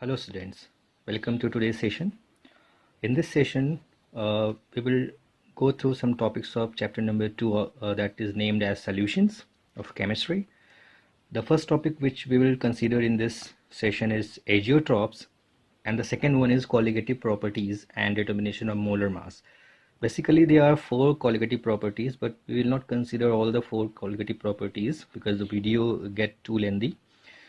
Hello students, welcome to today's session. In this session, we will go through some topics of chapter number 2 that is named as solutions of chemistry. The first topic which we will consider in this session is azeotropes, and the second one is colligative properties and determination of molar mass. Basically, there are 4 colligative properties, but we will not consider all the 4 colligative properties because the video get too lengthy.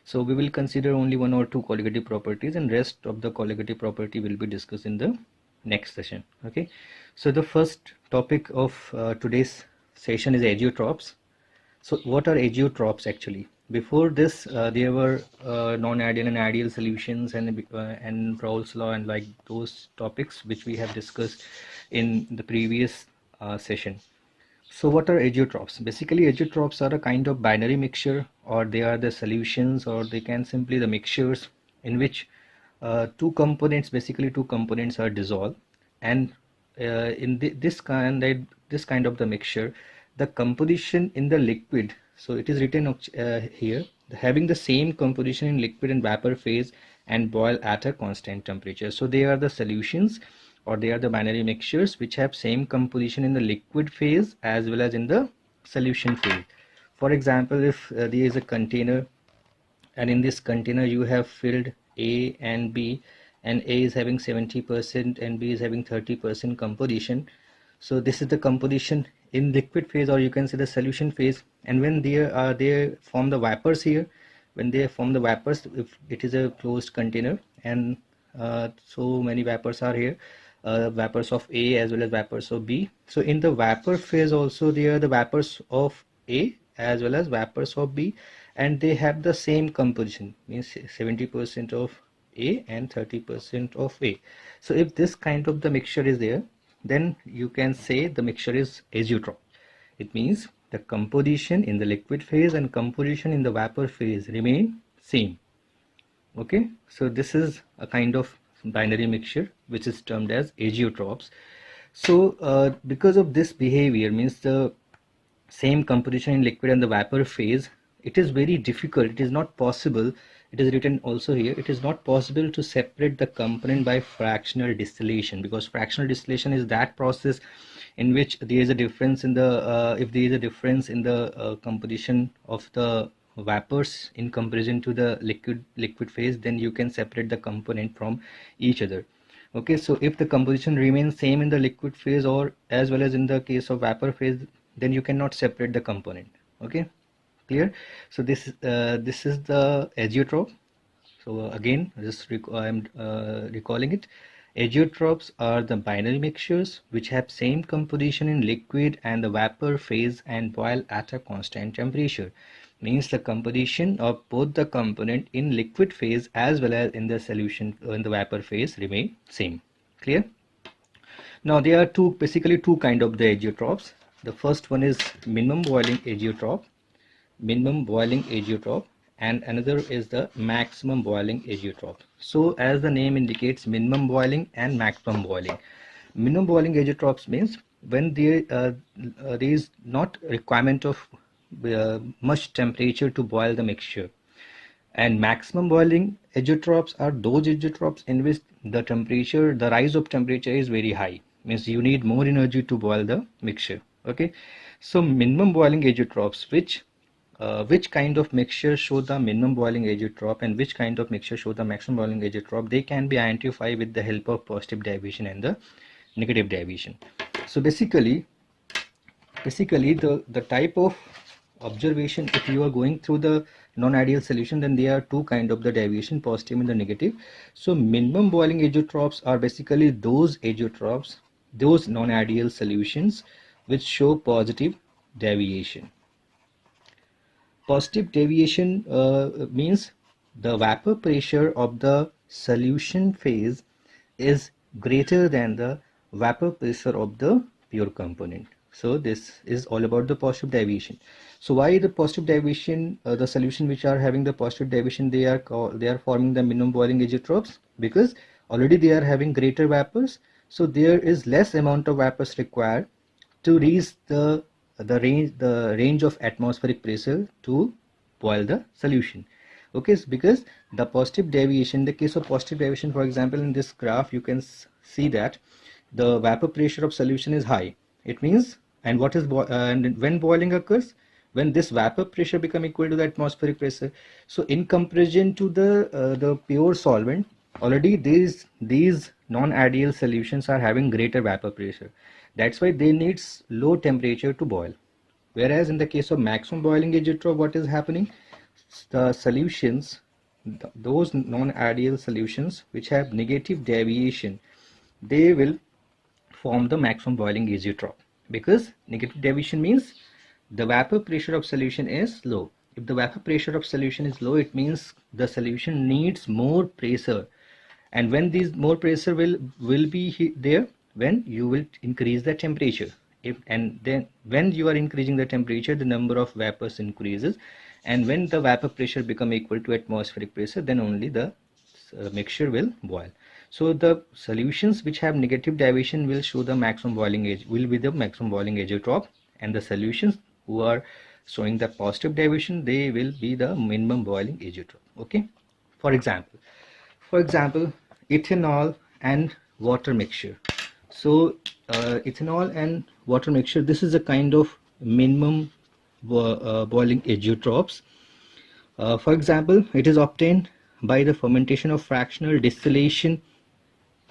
So we will consider only 1 or 2 colligative properties, and rest of the colligative property will be discussed in the next session. Okay, so the first topic of today's session is azeotropes. So what are azeotropes actually? Before this, there were non-ideal and ideal solutions and Raoult's law and like those topics which we have discussed in the previous session. So what are azeotropes? Basically, azeotropes are a kind of binary mixture, or they are the solutions, or they can simply the mixtures in which two components are dissolved, and in this kind of the mixture, the composition in the liquid. So it is written here, having the same composition in liquid and vapor phase and boil at a constant temperature. So they are the solutions, or they are the binary mixtures which have same composition in the liquid phase as well as in the solution phase. For example, if there is a container, and in this container you have filled A and B, and A is having 70% and B is having 30% composition. So this is the composition in liquid phase, or you can say the solution phase. And when they form the vapors here, when they form the vapors, if it is a closed container, and so many vapors are here, vapors of A as well as vapors of B. So in the vapor phase also, there are the vapors of A as well as vapors of B, and they have the same composition, means 70% of A and 30% of A. So if this kind of the mixture is there, then you can say the mixture is azeotrope. It means the composition in the liquid phase and composition in the vapor phase remain same. Okay, so this is a kind of binary mixture which is termed as azeotropes. So because of this behavior, means the same composition in liquid and the vapor phase, it is very difficult, it is not possible, it is written also here, it is not possible to separate the component by fractional distillation, because fractional distillation is that process in which there is a difference in the if there is a difference in the composition of the vapors in comparison to the liquid phase, then you can separate the component from each other. Okay, so if the composition remains same in the liquid phase or as well as in the case of vapor phase, then you cannot separate the component. Okay, clear? So this is the azeotrope. So again, I am recalling it. Azeotropes are the binary mixtures which have same composition in liquid and the vapor phase and boil at a constant temperature. Means the composition of both the component in liquid phase as well as in the solution in the vapor phase remain same. Clear? Now there are basically two kind of the azeotropes. The first one is minimum boiling azeotrope, and another is the maximum boiling azeotrope. So as the name indicates, minimum boiling and maximum boiling. Minimum boiling azeotropes means when there is not requirement of much temperature to boil the mixture, and maximum boiling azeotropes are those azeotropes in which the rise of temperature is very high, means you need more energy to boil the mixture. Okay, so minimum boiling azeotropes, which kind of mixture show the minimum boiling azeotrope and which kind of mixture show the maximum boiling azeotrope, they can be identified with the help of positive deviation and the negative deviation. So basically the type of observation, if you are going through the non-ideal solution, then there are two kind of the deviation, positive and the negative. So minimum boiling azeotropes are basically those azeotropes, those non-ideal solutions which show positive deviation. Positive deviation means the vapor pressure of the solution phase is greater than the vapor pressure of the pure component. So this is all about the positive deviation. So why the positive deviation, the solution which are having the positive deviation, they are forming the minimum boiling azeotropes, because already they are having greater vapors, so there is less amount of vapors required to reach the range of atmospheric pressure to boil the solution. Okay, because the positive deviation, in the case of positive deviation, for example, in this graph you can see that the vapor pressure of solution is high. It means, and what is and when boiling occurs, when this vapor pressure become equal to the atmospheric pressure. So in comparison to the pure solvent, already these non-ideal solutions are having greater vapor pressure. That's why they need low temperature to boil. Whereas in the case of maximum boiling azeotrope, what is happening? The solutions, those non-ideal solutions which have negative deviation, they will form the maximum boiling azeotrope, because negative deviation means the vapor pressure of solution is low. If the vapor pressure of solution is low, it means the solution needs more pressure, and when these more pressure will be there when you will increase the temperature. If and then when you are increasing the temperature, the number of vapors increases, and when the vapor pressure become equal to atmospheric pressure, then only the mixture will boil. So the solutions which have negative deviation will show the maximum boiling age, will be the maximum boiling azeotrope, and the solutions who are showing the positive deviation, they will be the minimum boiling azeotrope. Okay, for example, ethanol and water mixture. So ethanol and water mixture, this is a kind of minimum boiling azeotropes. For example, it is obtained by the fermentation of fractional distillation,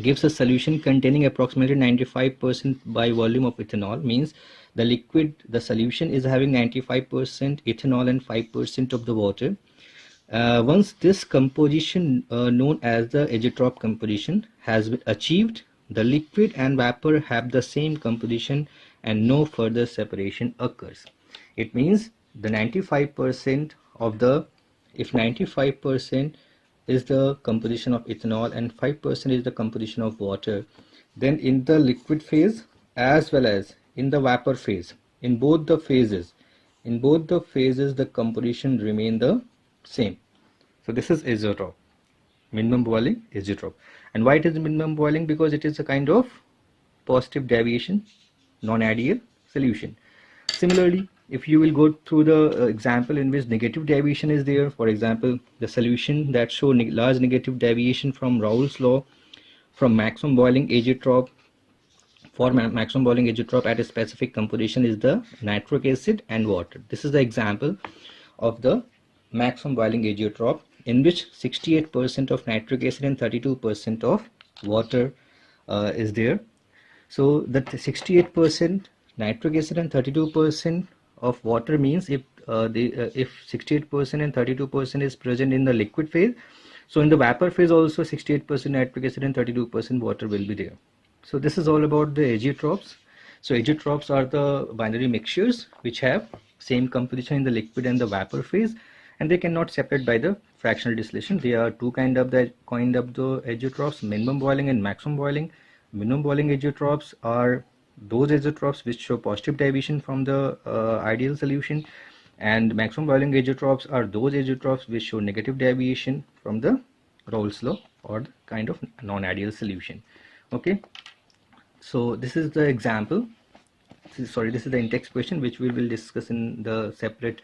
gives a solution containing approximately 95% by volume of ethanol. Means the solution is having 95% ethanol and 5% of the water. Once this composition, known as the azeotrope composition, has been achieved, the liquid and vapor have the same composition and no further separation occurs. It means the 95% of the, if 95% is the composition of ethanol and 5% is the composition of water, then in the liquid phase as well as in the vapor phase, in both the phases the composition remain the same. So this is azeotrope, minimum boiling azeotrope. And why it is minimum boiling? Because it is a kind of positive deviation non-ideal solution. Similarly, if you will go through the example in which negative deviation is there, for example, the solution that show large negative deviation from Raoult's law from maximum boiling azeotrope, for maximum boiling azeotrope at a specific composition is the nitric acid and water. This is the example of the maximum boiling azeotrope, in which 68% of nitric acid and 32% of water is there. So that 68% nitric acid and 32% of water means if 68% and 32% is present in the liquid phase, so in the vapor phase also 68% nitric acid and 32% water will be there. So this is all about the azeotropes. So azeotropes are the binary mixtures which have same composition in the liquid and the vapor phase, and they cannot separate by the fractional distillation. There are two kind of the azeotropes, minimum boiling and maximum boiling. Minimum boiling azeotropes are those azeotropes which show positive deviation from the ideal solution, and maximum boiling azeotropes are those azeotropes which show negative deviation from the Raoult's law or the kind of non-ideal solution. Okay, so this is the example. This is the in-text question which we will discuss in the separate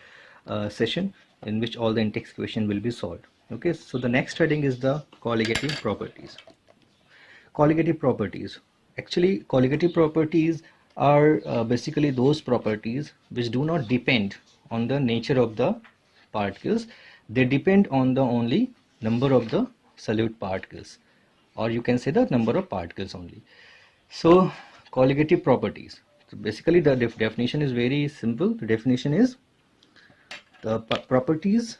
session, in which all the in-text question will be solved. Okay, so the next heading is the colligative properties. Colligative properties. Actually, colligative properties are basically those properties which do not depend on the nature of the particles. They depend on the only number of the solute particles, or you can say the number of particles only. So colligative properties. So basically the definition is very simple. The definition is the properties,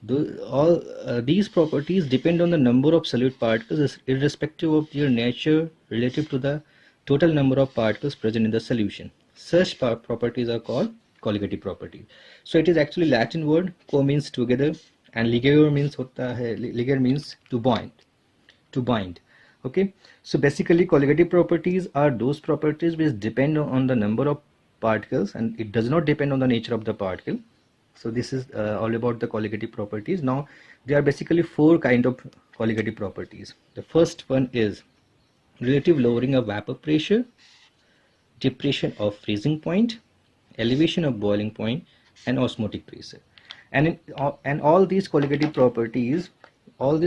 these properties depend on the number of solute particles irrespective of their nature relative to the total number of particles present in the solution. Such properties are called colligative properties. So it is actually Latin word. Co means together and ligare means ligare means to bind. Okay, so basically colligative properties are those properties which depend on the number of particles, and it does not depend on the nature of the particle. So this is all about the colligative properties. Now there are basically four kind of colligative properties. The first one is relative lowering of vapor pressure, depression of freezing point, elevation of boiling point, and osmotic pressure. And all these colligative properties, are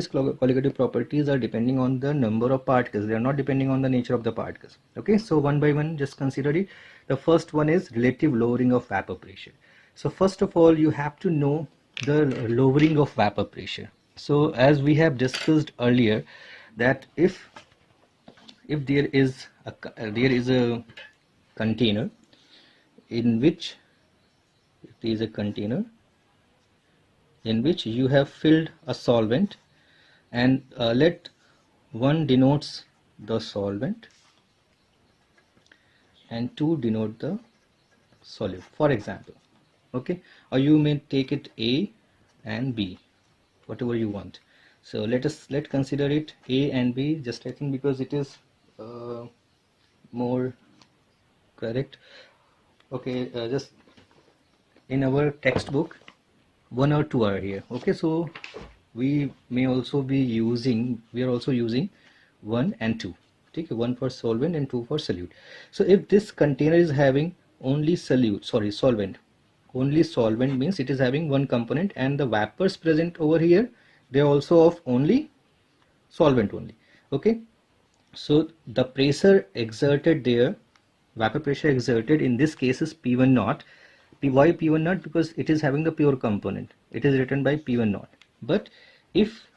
depending on the number of particles. They are not depending on the nature of the particles. Okay, so one by one, just consider it. The first one is relative lowering of vapor pressure. So first of all, you have to know the lowering of vapor pressure. So as we have discussed earlier, that if there is a container in which you have filled a solvent, and let one denotes the solvent and 2 denote the solute, for example. Okay, or you may take it A and B, whatever you want. So let's consider it A and B, just I think because it is more correct. Okay, just in our textbook 1 or 2 are here. Okay, so we are also using 1 and 2. Okay, 1 for solvent and 2 for solute. So if this container is having only solvent, only solvent means it is having one component, and the vapors present over here, they are also of only solvent only. Okay, so the pressure exerted there, vapor pressure exerted in this case is P1 naught. Why P1 naught? Because it is having the pure component. It is written by P1 naught. But if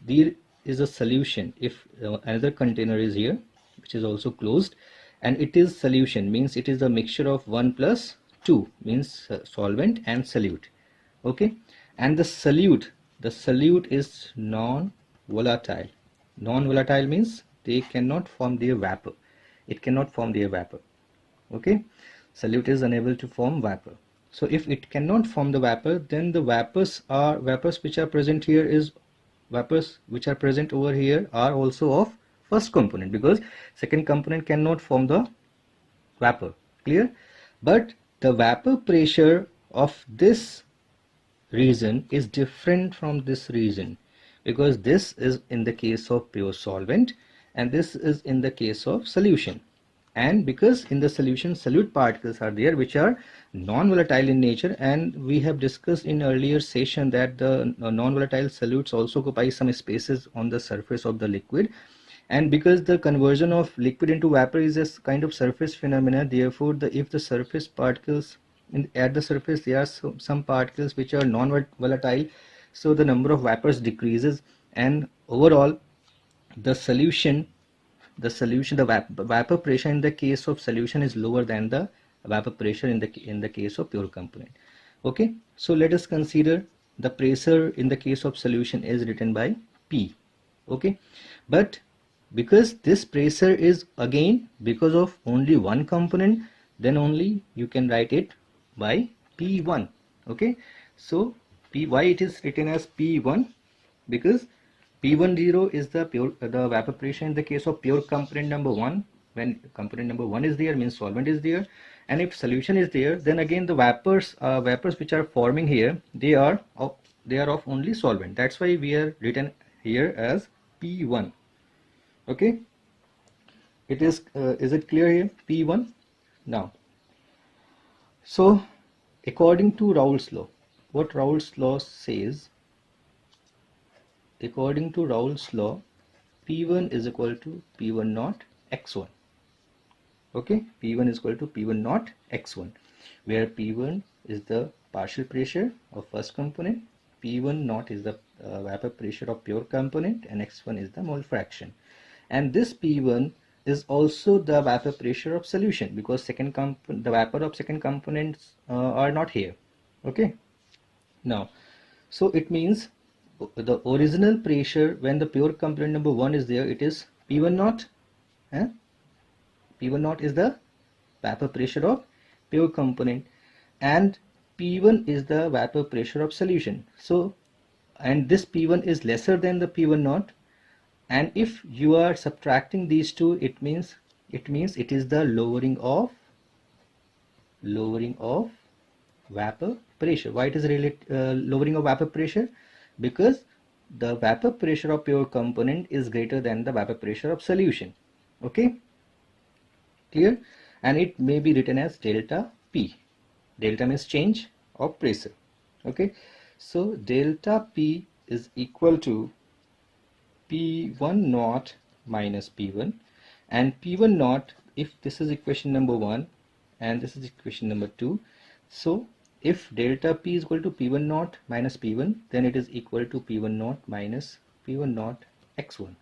there is a solution, if another container is here which is also closed, and it is solution, means it is a mixture of 1 plus 2, means solvent and solute. Okay, and the solute is non-volatile. Non-volatile means they cannot form their vapor. It cannot form their vapor. Okay, solute is unable to form vapor. So if it cannot form the vapor, then the vapors which are present here is vapors which are present over here are also of first component, because second component cannot form the vapor. Clear? But the vapor pressure of this region is different from this region, because this is in the case of pure solvent and this is in the case of solution. And because in the solution solute particles are there which are non-volatile in nature, and we have discussed in earlier session that the non-volatile solutes also occupy some spaces on the surface of the liquid, and because the conversion of liquid into vapor is a kind of surface phenomena, therefore if the surface particles at the surface there are some particles which are non-volatile, so the number of vapors decreases, and overall the vapor pressure in the case of solution is lower than the vapor pressure in the case of pure component. Okay, so let us consider the pressure in the case of solution is written by P. Okay, but because this pressure is again because of only one component, then only you can write it by P1. Okay, so why it is written as P1? Because P10 is the vapor pressure in the case of pure component number 1. When component number 1 is there, means solvent is there, and if solution is there, then again the vapors which are forming here, they are of only solvent. That's why we are written here as P1. Okay, is it clear here? P1. Now, so according to Raoult's law, what Raoult's law says, according to Raoult's law, P1 is equal to P1 naught x1. Okay, P1 is equal to P1 naught x1, where P1 is the partial pressure of first component, P1 naught is the vapor pressure of pure component, and x1 is the mole fraction. And this P1 is also the vapor pressure of solution, because the vapor of second components are not here. Okay, now so it means the original pressure when the pure component number 1 is there, it is P1 naught. P1 naught is the vapor pressure of pure component, and P1 is the vapor pressure of solution. So, and this P1 is lesser than the P1 naught, and if you are subtracting these two, it means it is the lowering of vapor pressure. Why it is lowering of vapor pressure? Because the vapor pressure of pure component is greater than the vapor pressure of solution. Okay, clear? And it may be written as delta P. Delta means change of pressure. Okay, So delta P is equal to P1 naught minus P1, and P1 naught, if this is equation number 1 and this is equation number 2, so if delta P is equal to P1 naught minus P1, then it is equal to P1 naught minus P1 naught x1,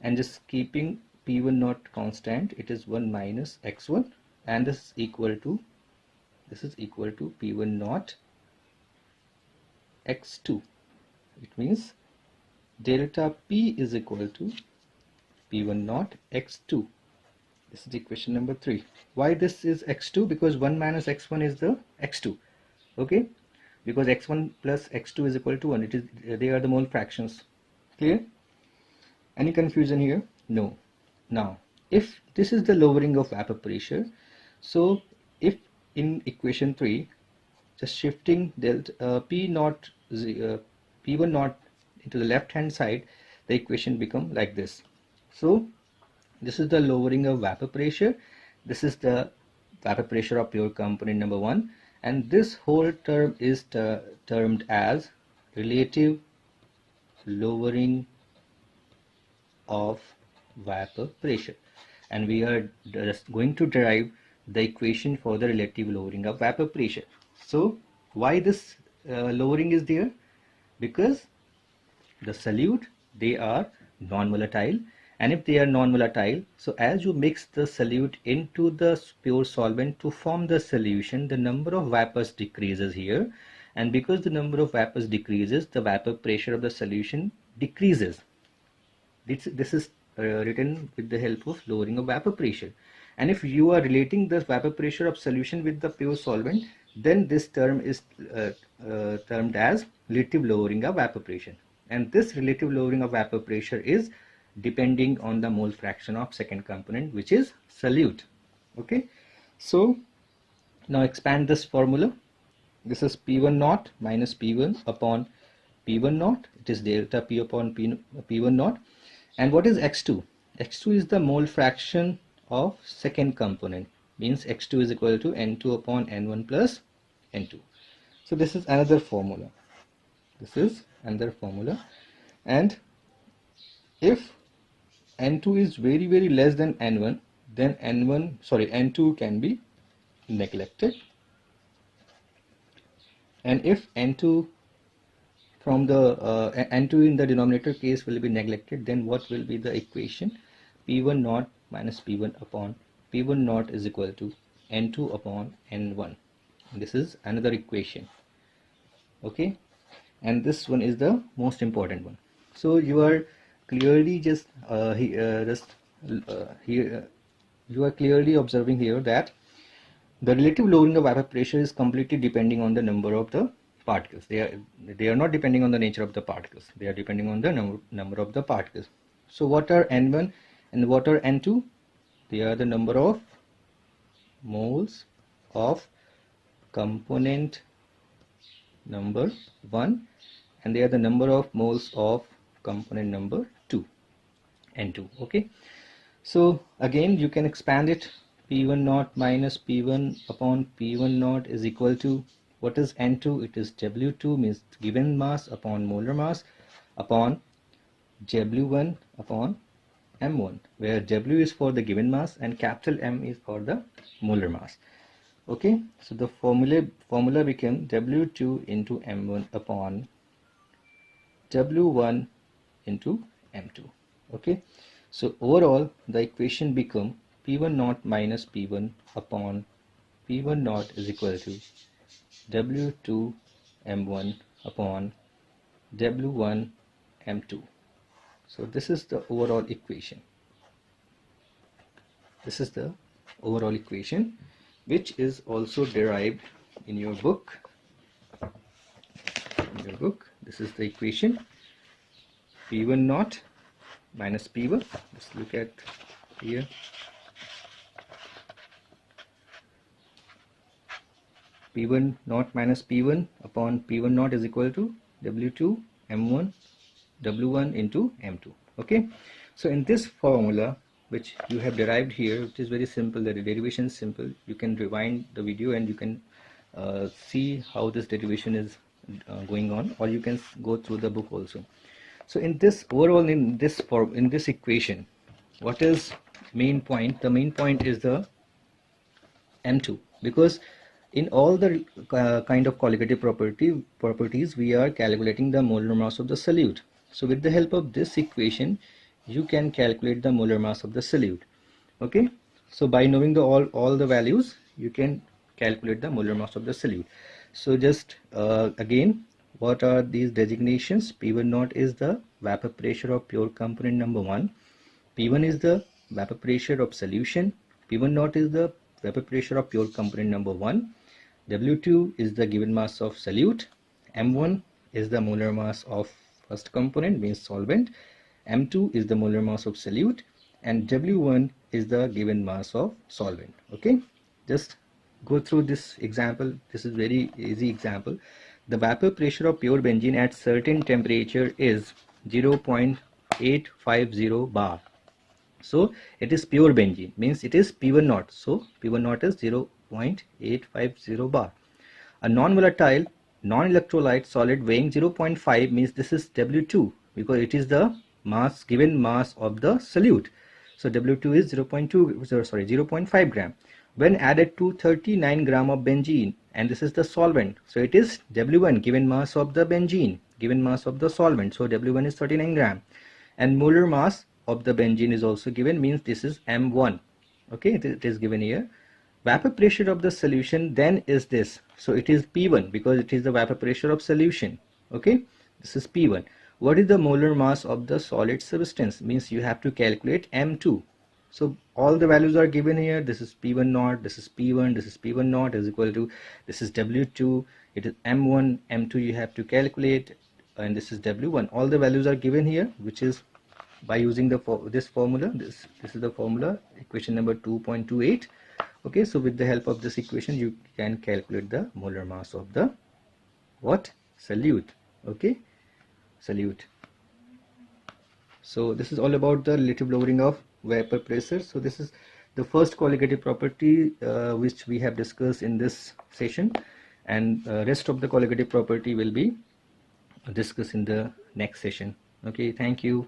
and just keeping P1 naught constant, it is 1 minus x1, and this is equal to P1 naught x2. It means delta P is equal to P1 naught x2. This is equation number 3. Why this is x2? Because 1 minus x1 is the x2. Okay, because x1 plus x2 is equal to 1. It is, they are the mole fractions. Clear? Any confusion here? No. Now, if this is the lowering of vapor pressure, so if in equation 3, just shifting delta P naught P1 naught into the left hand side, the equation become like this. So this is the lowering of vapor pressure, this is the vapor pressure of pure component number 1, and this whole term is termed as relative lowering of vapor pressure, and we are just going to derive the equation for the relative lowering of vapor pressure. So why this lowering is there? Because the solute, they are non-volatile, and if they are non-volatile, so as you mix the solute into the pure solvent to form the solution, the number of vapors decreases here, and because the number of vapors decreases, the vapor pressure of the solution decreases. This is written with the help of lowering of vapor pressure. And if you are relating the vapor pressure of solution with the pure solvent, then this term is termed as relative lowering of vapor pressure. And this relative lowering of vapor pressure is depending on the mole fraction of second component, which is solute. Okay, so now expand this formula. This is P1 naught minus P1 upon P1 naught. It is delta P upon P1 naught. And what is x2? x2 is the mole fraction of second component, means x2 is equal to n2 upon n1 plus n2. So this is another formula. This is another formula. And if n2 is very less than n1, then n2 can be neglected. And if n2 from the n2 in the denominator case will be neglected, then what will be the equation? P1 naught minus P1 upon P1 naught is equal to n2 upon n1. This is another equation. Okay, and this one is the most important one. So you are clearly you are clearly observing here that the relative lowering of vapor pressure is completely depending on the number of the particles. They are not depending on the nature of the particles. They are depending on the number of the particles. So what are N1 and what are N2? They are the number of moles of component number 1, and they are the number of moles of component number 2, N2. Okay, so again you can expand it. P1 naught minus P1 upon P1 naught is equal to, what is N2? It is W2, means given mass upon molar mass, upon W1 upon M1, where W is for the given mass and capital M is for the molar mass. Okay, so the formula became W2 into M1 upon W1 into M2. Okay, so overall the equation become P1 naught minus P1 upon P1 naught is equal to W2 M1 upon W1 M2. So this is the overall equation. This is the overall equation, which is also derived in your book. This is the equation. P1 naught minus P1. Let's look at here. P1 naught minus P1 upon P1 naught is equal to W2 M1 W1 into M2. Okay, so in this formula which you have derived here, it is very simple. The derivation is simple. You can rewind the video and you can see how this derivation is going on, or you can go through the book also. So in this overall, in this equation, what is main point? The main point is the M2, because in all the kind of colligative properties we are calculating the molar mass of the solute. So with the help of this equation you can calculate the molar mass of the solute. Okay, so by knowing the all the values you can calculate the molar mass of the solute. So just again, what are these designations? P1 naught is the vapor pressure of pure component number 1. P1 is the vapor pressure of solution. P1 naught is the vapor pressure of pure component number 1. W2 is the given mass of solute. M1 is the molar mass of first component, means solvent. M2 is the molar mass of solute, and W1 is the given mass of solvent. Okay, just go through this example. This is very easy example. The vapor pressure of pure benzene at certain temperature is 0.850 bar. So it is pure benzene, means it is P1 naught. So P1 naught is 0.850 bar. A non-volatile, non-electrolyte solid weighing 0.5 means this is W2, because it is the mass, given mass of the solute. So W2 is 0.5 gram. When added to 39 gram of benzene, and this is the solvent, so it is W1, given mass of the benzene, given mass of the solvent. So W1 is 39 gram, and molar mass of the benzene is also given, means this is M1. Okay, it is given here. Vapor pressure of the solution then is this, so it is P1, because it is the vapor pressure of solution. Okay, this is P1. What is the molar mass of the solid substance? Means you have to calculate M2. So all the values are given here. This is P1 naught, this is P1, this is P1 naught is equal to, this is W2, it is M1, M2 you have to calculate, and this is W1. All the values are given here, which is by using this formula. This is the formula, equation number 2.28. Okay, so with the help of this equation you can calculate the molar mass of the what? Solute. Okay, solute. So this is all about the relative lowering of vapor pressure. So this is the first colligative property which we have discussed in this session, and rest of the colligative property will be discussed in the next session. Okay, thank you.